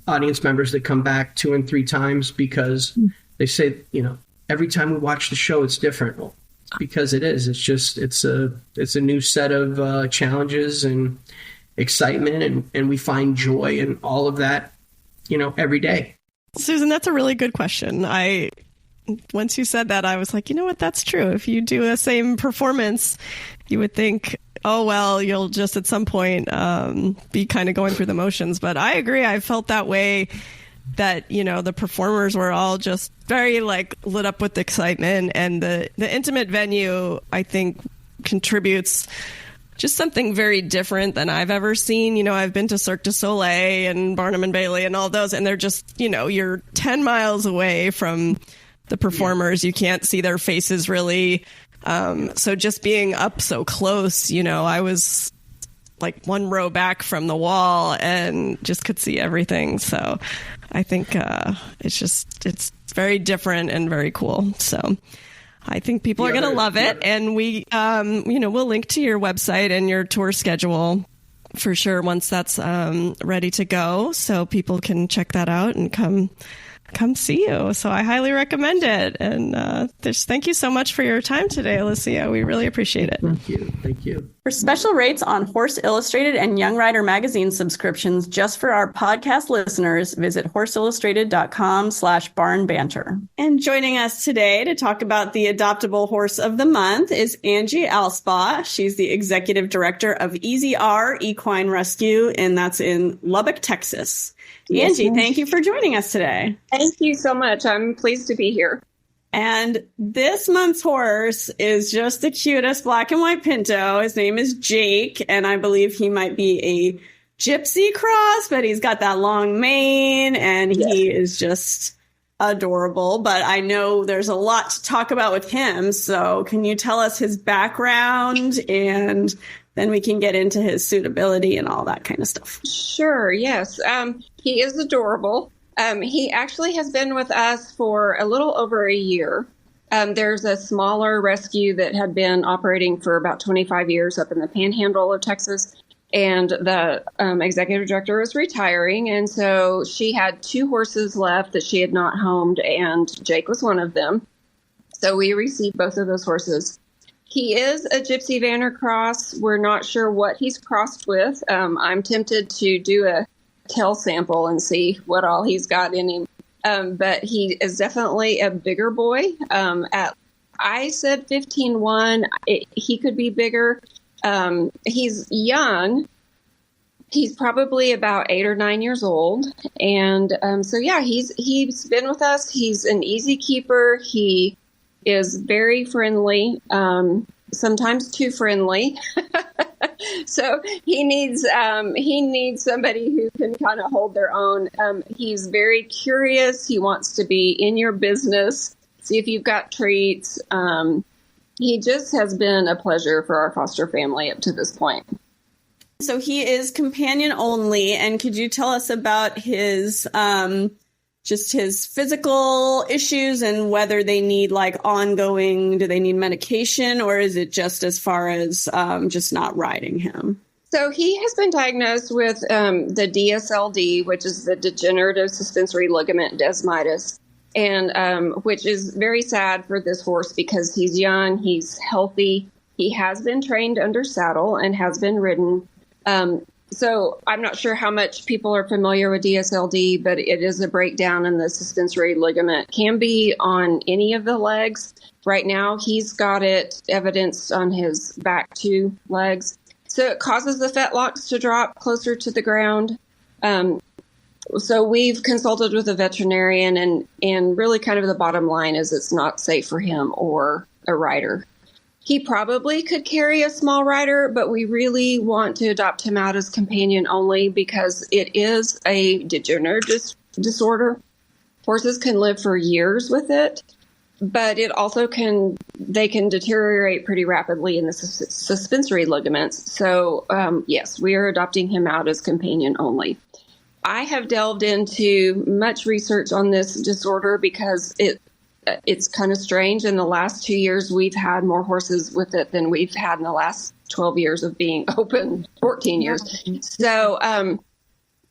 D: audience members that come back 2 and 3 times because they say, every time we watch the show, it's different. Well, because it is. It's just it's a new set of challenges and excitement, and we find joy in all of that, every day.
C: Susan, that's a really good question. Once you said that, I was like, you know what, that's true. If you do the same performance, you would think, oh, well, you'll just at some point be kind of going through the motions. But I agree. I felt that way, that, the performers were all just very lit up with excitement, and the intimate venue, I think, contributes just something very different than I've ever seen. I've been to Cirque du Soleil and Barnum and Bailey and all those, and they're just, you're 10 miles away from the performers. You can't see their faces really. So just being up so close, I was like 1 row back from the wall and just could see everything. So I think it's very different and very cool. So I think people are going to love it. And we, we'll link to your website and your tour schedule for sure once that's ready to go, so people can check that out and come see you. So I highly recommend it. And thank you so much for your time today, Olissio. We really appreciate it.
D: Thank you.
B: For special rates on Horse Illustrated and Young Rider magazine subscriptions just for our podcast listeners, visit horseillustrated.com/barnbanter. And joining us today to talk about the Adoptable Horse of the Month is Angie Alspaugh. She's the executive director of Easy R Equine Rescue, and that's in Lubbock, Texas.
E: Yes,
B: Angie, thank you for joining us today.
E: Thank you so much. I'm pleased to be here.
B: And this month's horse is just the cutest black and white pinto. His name is Jake, and I believe he might be a gypsy cross, but he's got that long mane, and he is just adorable. But I know there's a lot to talk about with him. So can you tell us his background and then we can get into his suitability and all that kind of stuff.
E: Sure, yes. He is adorable. He actually has been with us for a little over a year. There's a smaller rescue that had been operating for about 25 years up in the panhandle of Texas. And the executive director was retiring. And so she had 2 horses left that she had not homed, and Jake was one of them. So we received both of those horses. He is a Gypsy Vanner cross. We're not sure what he's crossed with. I'm tempted to do a tail sample and see what all he's got in him. But he is definitely a bigger boy. I said 15-1. He could be bigger. He's young. He's probably about 8 or 9 years old. And so, yeah, he's been with us. He's an easy keeper. He is very friendly, sometimes too friendly. So he needs somebody who can kind of hold their own. He's very curious. He wants to be in your business, see if you've got treats. He just has been a pleasure for our foster family up to this point.
B: So he is companion only. And could you tell us about his just his physical issues and whether they need like ongoing, do they need medication, or is it just as far as just not riding him?
E: So he has been diagnosed with the DSLD, which is the degenerative suspensory ligament desmitis, and which is very sad for this horse because he's young, he's healthy, he has been trained under saddle and has been ridden. So I'm not sure how much people are familiar with DSLD, but it is a breakdown in the suspensory ligament. Can be on any of the legs. Right now, he's got it evidenced on his back 2 legs. So it causes the fetlocks to drop closer to the ground. So we've consulted with a veterinarian, and really kind of the bottom line is it's not safe for him or a rider. He probably could carry a small rider, but we really want to adopt him out as companion only because it is a degenerative disorder. Horses can live for years with it, but it also can deteriorate pretty rapidly in the suspensory ligaments. So, yes, we are adopting him out as companion only. I have delved into much research on this disorder because it's kind of strange. In the last 2 years, we've had more horses with it than we've had in the last 12 years of being open, 14 years. So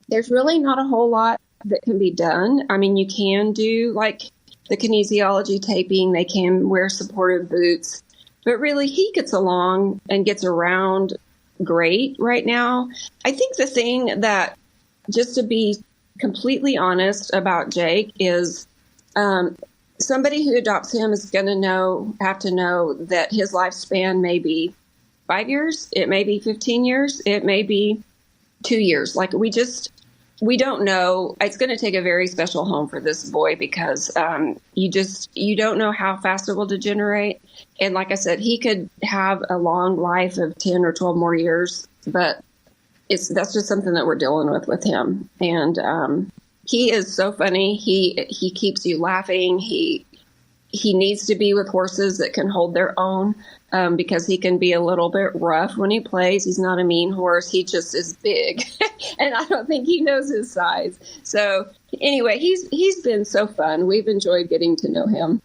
E: there's really not a whole lot that can be done. I mean, you can do like the kinesiology taping. They can wear supportive boots. But really, he gets along and gets around great right now. I think the thing that, just to be completely honest about Jake, is somebody who adopts him is going to have to know that his lifespan may be 5 years, it may be 15 years, it may be 2 years. Like we don't know. It's going to take a very special home for this boy because you don't know how fast it will degenerate. And like I said, he could have a long life of 10 or 12 more years, but that's just something that we're dealing with him. And he is so funny. He keeps you laughing. He needs to be with horses that can hold their own because he can be a little bit rough when he plays. He's not a mean horse. He just is big. And I don't think he knows his size. So anyway, he's been so fun. We've enjoyed getting to know him.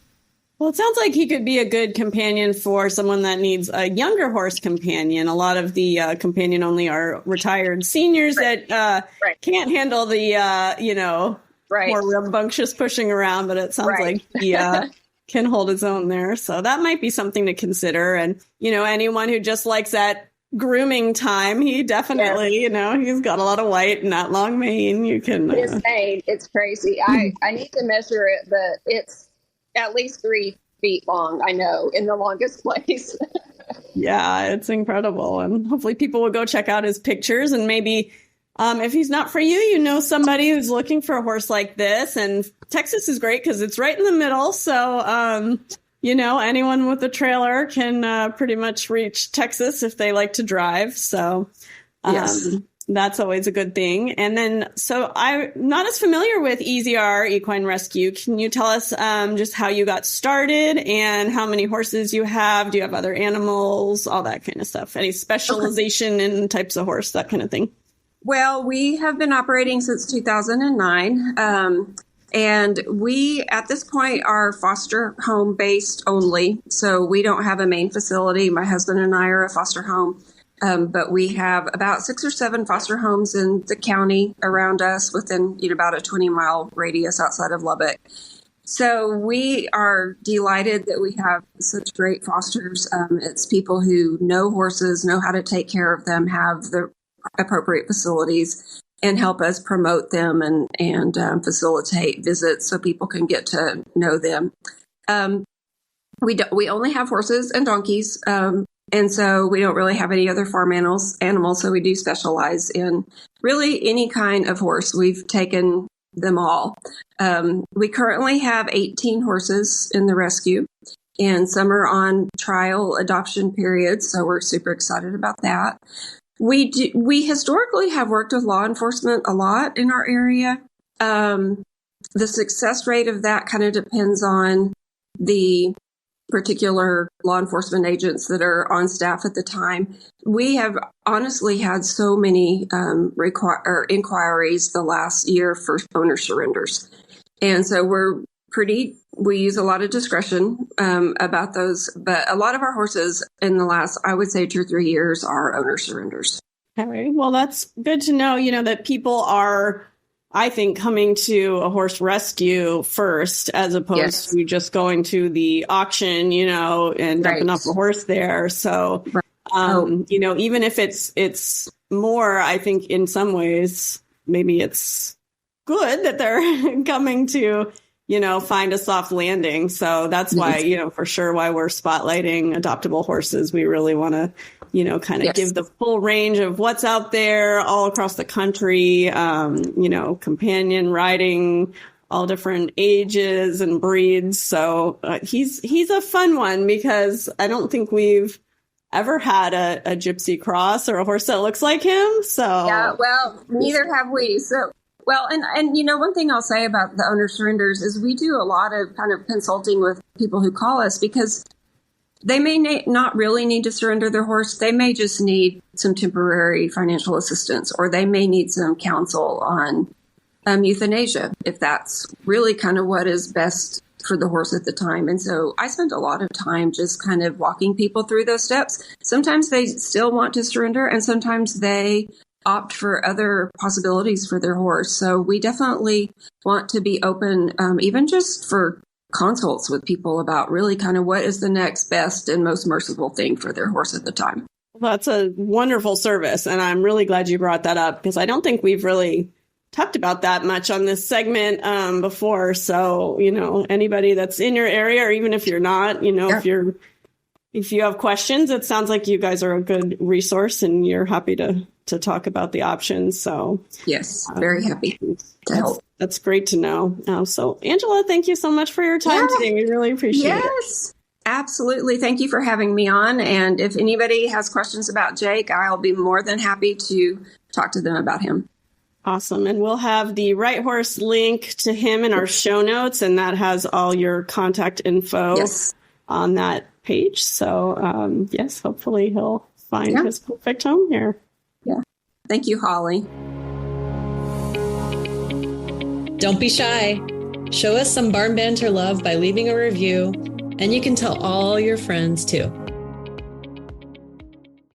B: Well, it sounds like he could be a good companion for someone that needs a younger horse companion. A lot of the companion only are retired seniors that can't handle the, more rambunctious pushing around, but it sounds like he can hold his own there. So that might be something to consider. And, anyone who just likes that grooming time, he definitely, he's got a lot of white and that long mane. You can.
E: His mane, it's crazy. I need to measure it, but it's at least 3 feet long, I know, in the longest place.
B: Yeah, it's incredible. And hopefully people will go check out his pictures. And maybe if he's not for you, somebody who's looking for a horse like this. And Texas is great because it's right in the middle. So, anyone with a trailer can pretty much reach Texas if they like to drive. So,
E: yes.
B: That's always a good thing. And then, so I'm not as familiar with EZR, Equine Rescue. Can you tell us just how you got started and how many horses you have? Do you have other animals? All that kind of stuff. Any specialization in types of horse, that kind of thing?
E: Well, we have been operating since 2009. And we, at this point, are foster home based only. So we don't have a main facility. My husband and I are a foster home. But we have about 6 or 7 foster homes in the county around us within about a 20-mile radius outside of Lubbock. So we are delighted that we have such great fosters. It's people who know horses, know how to take care of them, have the appropriate facilities, and help us promote them and facilitate visits so people can get to know them. We only have horses and donkeys. And so we don't really have any other farm animals, so we do specialize in really any kind of horse. We've taken them all. We currently have 18 horses in the rescue, and some are on trial adoption periods, so we're super excited about that. We historically have worked with law enforcement a lot in our area. The success rate of that kind of depends on the particular law enforcement agents that are on staff at the time. We have honestly had so many inquiries the last year for owner surrenders. And so we use a lot of discretion about those, but a lot of our horses in the last, I would say 2 or 3 years, are owner surrenders.
B: All right. Well, that's good to know, that people are, I think, coming to a horse rescue first, as opposed to just going to the auction, and dumping up a horse there. So, even if it's more, I think in some ways, maybe it's good that they're coming to, find a soft landing. So that's why, for sure, why we're spotlighting adoptable horses. We really want to, kind of give the full range of what's out there all across the country, companion riding, all different ages and breeds. So he's a fun one because I don't think we've ever had a gypsy cross or a horse that looks like him. So
E: yeah, well, neither have we. So well, and one thing I'll say about the owner surrenders is we do a lot of kind of consulting with people who call us because they may not really need to surrender their horse. They may just need some temporary financial assistance, or they may need some counsel on euthanasia, if that's really kind of what is best for the horse at the time. And so I spent a lot of time just kind of walking people through those steps. Sometimes they still want to surrender, and sometimes they opt for other possibilities for their horse. So we definitely want to be open, even just for consults with people about really kind of what is the next best and most merciful thing for their horse at the time.
B: Well, that's a wonderful service. And I'm really glad you brought that up because I don't think we've really talked about that much on this segment before. So, anybody that's in your area, or even if you're not, if you have questions, it sounds like you guys are a good resource and you're happy to talk about the options. So
E: yes, very happy to help.
B: That's great to know. So Angela, thank you so much for your time today. We really appreciate it.
E: Yes, absolutely. Thank you for having me on. And if anybody has questions about Jake, I'll be more than happy to talk to them about him.
B: Awesome. And we'll have the Right Horse link to him in our show notes. And that has all your contact info on that page. So yes, hopefully he'll find his perfect home here.
E: Yeah. Thank you, Holly.
F: Don't be shy. Show us some barn banter love by leaving a review, and you can tell all your friends too.